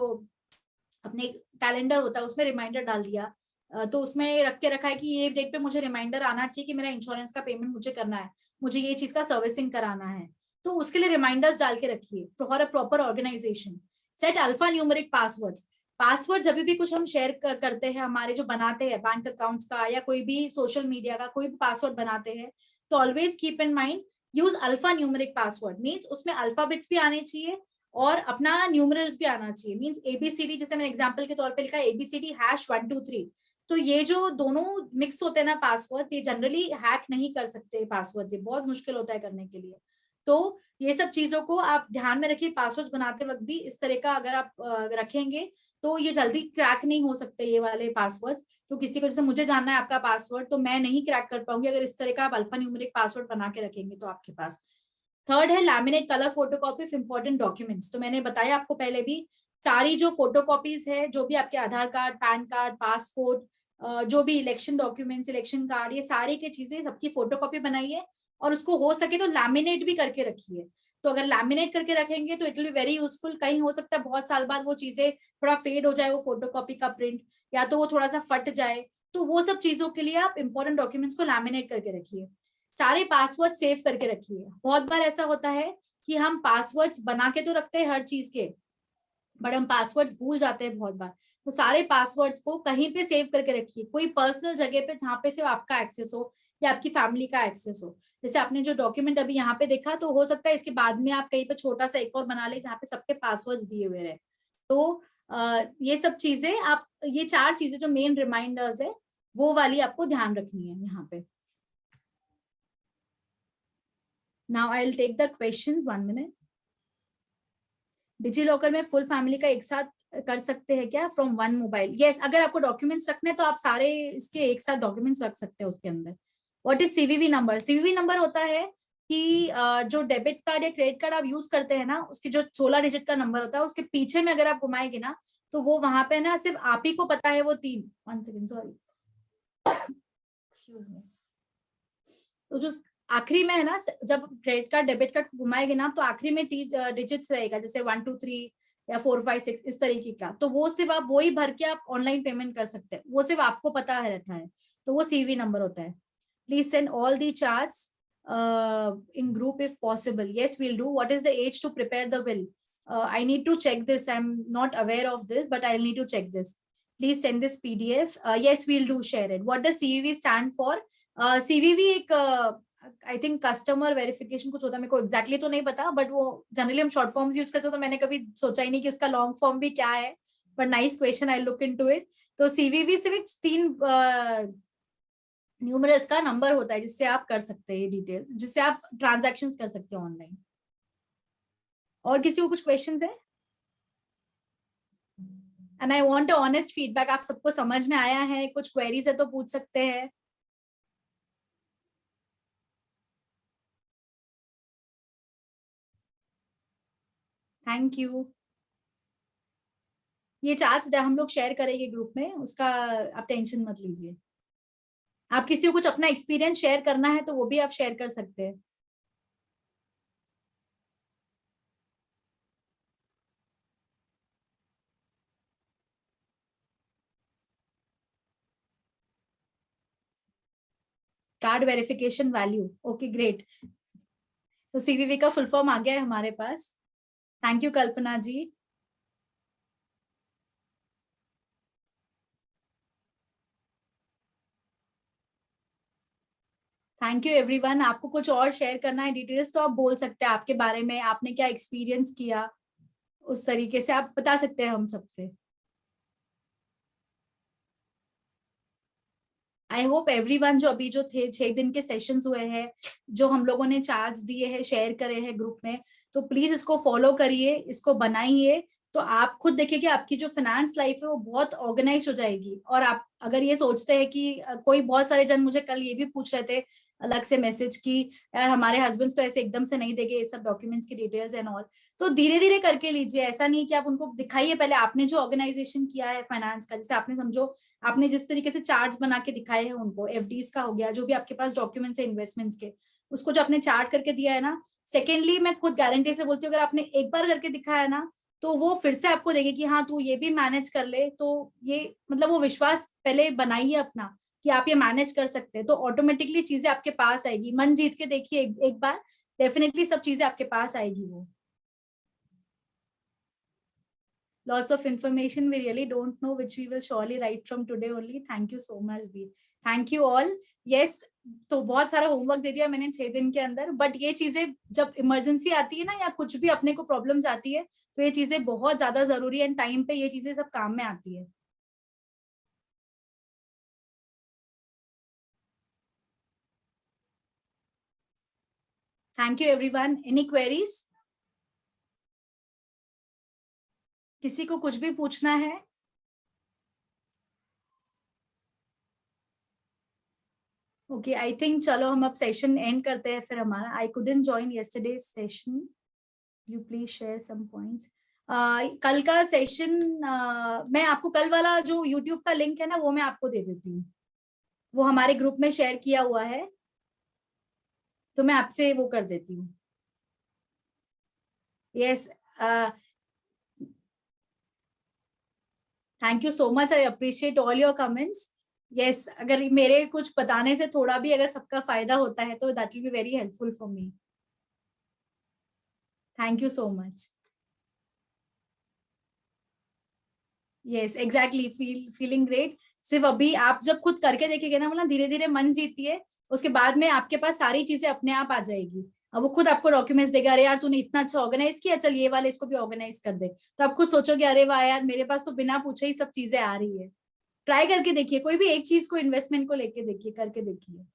अपने कैलेंडर होता है उसमें रिमाइंडर डाल दिया, तो उसमें रख के रखा है कि ये डेट पे मुझे रिमाइंडर आना चाहिए कि मेरा इंश्योरेंस का पेमेंट मुझे करना है, मुझे ये चीज का सर्विसिंग कराना है। तो उसके लिए रिमाइंडर्स डाल के रखिए for a proper organisation. Set alphanumeric passwords. Password जब भी कुछ हम शेयर करते हैं, हमारे जो बनाते हैं बैंक अकाउंट्स का या कोई भी सोशल मीडिया का कोई भी पासवर्ड बनाते हैं, तो always keep in mind use alpha numeric password. Means उसमें अल्फाबेट्स भी आने चाहिए और अपना न्यूमरल्स भी आना चाहिए। मींस एबीसीडी, जैसे मैंने एग्जांपल के तौर पे लिखा एबीसीडी #123, तो ये जो दोनों मिक्स होते हैं ना पासवर्ड, ये जनरली हैक नहीं कर सकते पासवर्ड, ये बहुत मुश्किल होता है करने के लिए। तो ये सब चीजों को आप ध्यान में रखिए, पासवर्ड बनाते वक्त भी इस तरह का अगर आप रखेंगे तो ये जल्दी क्रैक नहीं हो सकते ये वाले पासवर्ड्स। तो किसी को, जैसे मुझे जानना है आपका पासवर्ड, तो मैं नहीं क्रैक कर पाऊंगी अगर इस तरह का आप अल्फा न्यूमेरिक पासवर्ड बना के रखेंगे तो आपके पास। थर्ड है laminate colour photocopy of important documents. तो मैंने बताया आपको पहले भी, सारी जो फोटोकॉपीज है, जो भी आपके आधार कार्ड, पैन कार्ड, पासपोर्ट, जो भी इलेक्शन डॉक्यूमेंट्स, इलेक्शन कार्ड, ये सारी की चीजें सबकी फोटोकॉपी बनाइए और उसको हो सके तो लैमिनेट भी करके रखिए। तो अगर लैमिनेट करके रखेंगे तो it will be very useful. कहीं हो सकता है बहुत साल बाद वो चीजें थोड़ा फेड हो जाए, वो फोटोकॉपी का प्रिंट, या तो वो थोड़ा सा फट जाए, तो वो सब चीजों के लिए आप इंपॉर्टेंट डॉक्यूमेंट्स को लैमिनेट करके रखिए। सारे पासवर्ड सेव करके रखिए। बहुत बार ऐसा होता है कि हम पासवर्ड्स बना के तो रखते हैं हर चीज के, बट हम पासवर्ड्स भूल जाते हैं बहुत बार। तो सारे पासवर्ड्स को कहीं पे सेव करके रखिए, कोई पर्सनल जगह पे जहाँ पे सिर्फ आपका एक्सेस हो या आपकी फैमिली का एक्सेस हो। जैसे आपने जो डॉक्यूमेंट अभी यहाँ पे देखा, तो हो सकता है इसके बाद में आप कहीं पे छोटा सा एक और बना ले जहाँ पे सबके पासवर्ड्स दिए हुए रहे। तो ये सब चीजें आप, ये 4 चीजें जो मेन रिमाइंडर्स है, वो वाली आपको ध्यान रखनी है यहाँ पे। Now I'll take the questions, 1 minute. DigiLocker में फुल फैमिली का एक साथ कर सकते हैं क्या फ्रॉम 1 मोबाइल? यस, अगर आपको डॉक्यूमेंट्स रखने हैं तो आप सारे इसके एक साथ डॉक्यूमेंट्स रख सकते हैं उसके अंदर। What is CVV number? CVV number होता है कि जो डेबिट कार्ड या क्रेडिट कार्ड आप यूज करते हैं ना, उसके जो 16 डिजिट का नंबर होता है, उसके पीछे में अगर आप घुमाएंगे ना, तो वो वहां पे ना सिर्फ आप ही को पता है वो 3। 1 सेकेंड, सॉरी, एक्सक्यूज मी। तो जो आखिरी में है ना, जब क्रेडिट कार्ड डेबिट कार्ड घुमाएंगे ना, तो आखिरी में डिजिट्स रहेगा, जैसे 1 2 3 या 4 5 6 इस तरीके का। तो वो सिर्फ आप वही भर के आप ऑनलाइन पेमेंट कर सकते हैं, वो सिर्फ आपको पता है रहता है, तो वो सीवी नंबर होता है। Please send all the charts in group if possible. Yes, we'll do. What is the age to prepare the will? I need to check this, I am not aware of this, but I need to check this. Please send this PDF. Yes, we'll do share it. What does CVV stand for? CVV एक I think customer verification कुछ होता है, मेरे को exactly तो नहीं पता, but वो जनरली हम शॉर्ट फॉर्म्स यूज करते हैं, तो मैंने कभी सोचा ही नहीं कि उसका लॉन्ग फॉर्म भी क्या है, but nice question, I look into it. तो सीवीवी सिर्फ 3 न्यूमरल्स का नंबर होता है जिससे आप कर सकते हैं ये डिटेल्स, जिससे आप ट्रांजैक्शंस कर सकते हैं ऑनलाइन। और किसी को कुछ क्वेश्चंस है? And I want a honest feedback. आप सबको समझ में आया है? कुछ क्वेरीज है तो पूछ सकते हैं। Thank you. ये चार्ट्स हम लोग शेयर करेंगे ग्रुप में, उसका आप टेंशन मत लीजिए। आप किसी को कुछ अपना एक्सपीरियंस शेयर करना है तो वो भी आप शेयर कर सकते हैं। Card verification value, okay great. तो सीवीवी का फुल फॉर्म आ गया है हमारे पास। Thank you Kalpana ji. Thank you everyone. आपको कुछ और शेयर करना है डिटेल्स तो आप बोल सकते हैं, आपके बारे में आपने क्या एक्सपीरियंस किया, उस तरीके से आप बता सकते हैं हम सबसे। आई होप एवरीवन जो अभी जो थे 6 दिन के सेशंस हुए हैं, जो हम लोगों ने चार्ट्स दिए हैं, शेयर करे हैं ग्रुप में, तो प्लीज इसको फॉलो करिए, इसको बनाइए, तो आप खुद देखिए कि आपकी जो फाइनेंस लाइफ है वो बहुत ऑर्गेनाइज हो जाएगी। और आप अगर ये सोचते हैं कि कोई बहुत सारे जन मुझे कल ये भी पूछ रहे थे अलग से मैसेज की यार हमारे हस्बैंड्स तो ऐसे एकदम से नहीं देंगे ये सब डॉक्यूमेंट्स की डिटेल्स एंड ऑल, तो धीरे धीरे करके लीजिए। ऐसा नहीं कि आप उनको दिखाइए पहले आपने जो ऑर्गेनाइजेशन किया है फाइनेंस का, जैसे आपने समझो आपने जिस तरीके से चार्ट बना के दिखाए हैं उनको, एफडीज का हो गया, जो भी आपके पास डॉक्यूमेंट्स है इन्वेस्टमेंट्स के, उसको जो आपने चार्ट करके दिया है ना, सेकेंडली मैं खुद गारंटी से बोलती हूँ अगर आपने एक बार करके दिखाया ना तो वो फिर से आपको देखे कि हाँ तू ये भी मैनेज कर ले, तो ये मतलब वो विश्वास पहले बनाइए अपना कि आप ये मैनेज कर सकते हैं, तो ऑटोमेटिकली चीजें आपके पास आएगी। मन जीत के देखिए एक बार, डेफिनेटली सब चीजें आपके पास आएगी। वो lots of information we really don't know, which we will surely write from today only. Thank you so much the, thank you all. Yes, तो बहुत सारा होमवर्क दे दिया मैंने 6 दिन के अंदर, बट ये चीजें जब इमरजेंसी आती है ना या कुछ भी अपने को प्रॉब्लम्स आती है तो ये चीजें बहुत ज्यादा जरूरी है, टाइम पे ये चीजें सब काम में आती है। Thank you everyone. Any queries? किसी को कुछ भी पूछना है? ओके, आई थिंक चलो हम अब सेशन एंड करते हैं फिर हमारा। I couldn't join yesterday session, you please share some points. कल का सेशन मैं आपको कल वाला जो यूट्यूब का लिंक है ना वो मैं आपको दे देती हूँ, वो हमारे ग्रुप में शेयर किया हुआ है, तो मैं आपसे वो कर देती हूँ। Yes, thank you so much, I appreciate all your comments. Yes, अगर मेरे कुछ बताने से थोड़ा भी अगर सबका फायदा होता है तो that will be very helpful for me. Thank you so much. Yes exactly, feeling great. सिर्फ अभी आप जब खुद करके देखेंगे ना, मतलब धीरे धीरे मन जीती है, उसके बाद में आपके पास सारी चीजें अपने आप आ जाएगी। अब वो खुद आपको डॉक्यूमेंट्स देगा, अरे यार तूने इतना अच्छा ऑर्गेनाइज किया, चल ये वाले इसको भी ऑर्गेनाइज कर दे, तो आप खुद सोचोगे अरे वाह यार मेरे पास तो बिना पूछे ही सब चीजें आ रही है। ट्राई करके देखिए, कोई भी एक चीज को इन्वेस्टमेंट को लेके देखिए, करके देखिए।